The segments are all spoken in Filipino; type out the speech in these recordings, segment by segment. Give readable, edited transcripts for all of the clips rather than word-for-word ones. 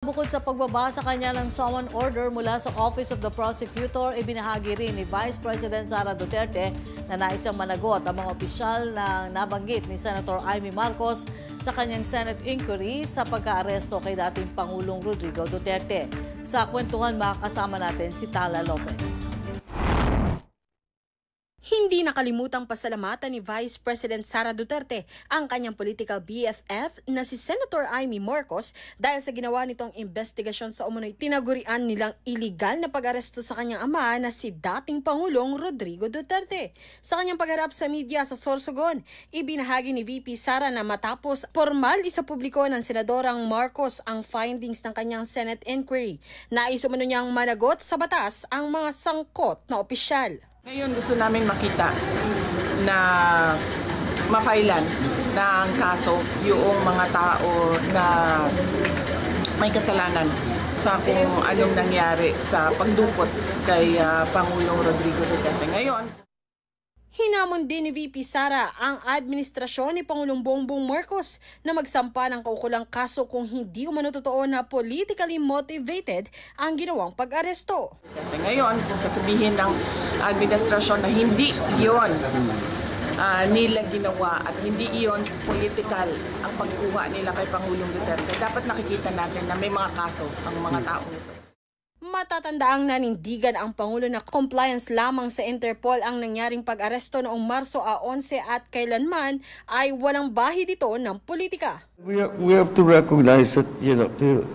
Bukod sa pagbaba sa kanya ng summon order mula sa Office of the Prosecutor, ibinahagi rin ni Vice President Sara Duterte na naisang managot ang mga opisyal na nabanggit ni Senator Amy Marcos sa kanyang Senate inquiry sa pagka-aresto kay dating Pangulong Rodrigo Duterte. Sa kwentuhan, makakasama natin si Tala Lopez. Hindi nakalimutang pasalamatan ni Vice President Sara Duterte ang kanyang political BFF na si Senator Amy Marcos dahil sa ginawa nitong investigasyon sa umunoy tinagurian nilang iligal na pag-aresto sa kanyang ama na si dating Pangulong Rodrigo Duterte. Sa kanyang pagharap sa media sa Sorsogon, ibinahagi ni VP Sara na matapos formal isapubliko ng Senadorang Marcos ang findings ng kanyang Senate inquiry, nais umano niyang managot sa batas ang mga sangkot na opisyal. Ngayon gusto namin makita na mafailan na ang kaso yung mga tao na may kasalanan sa kung anong nangyari sa pagdukot kay Pangulong Rodrigo Duterte. Ngayon, hinamon din ni VP Sara ang administrasyon ni Pangulong Bongbong Marcos na magsampa ng kaukulang kaso kung hindi umano totoo na politically motivated ang ginawang pag-aresto. Ngayon, kung sasabihin ng administrasyon na hindi iyon nila ginawa at hindi iyon political ang pagkuha nila kay Pangulong Duterte, dapat nakikita natin na may mga kaso ang mga taong ito. Matatandaang nanindigan ang Pangulo na compliance lamang sa Interpol ang nangyaring pag-aresto noong Marso 11 at kailanman ay walang bahid dito ng politika. We have to recognize that,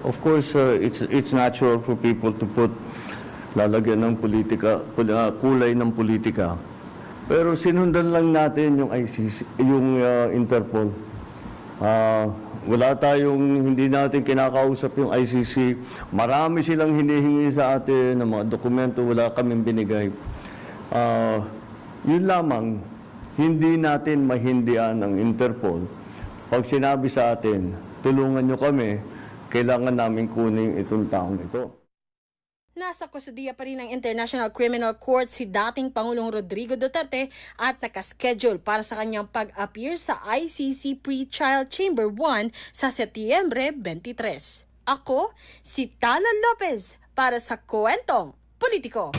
of course, it's natural for people to put lalagyan ng politika, kulay ng politika. Pero sinundan lang natin yung ICC, yung Interpol. Wala tayong, hindi natin kinakausap yung ICC. Marami silang hinihingi sa atin ng mga dokumento, wala kaming binigay. Yun lamang, hindi natin mahindian ang Interpol. Pag sinabi sa atin, tulungan nyo kami, kailangan namin kunin itong taong ito. Nasa kustudiya pa rin ng International Criminal Court si dating Pangulong Rodrigo Duterte at nakaschedule para sa kanyang pag-appear sa ICC Pre-Trial Chamber 1 sa Setyembre 23. Ako, si Tala Lopez para sa Kwentong Politiko.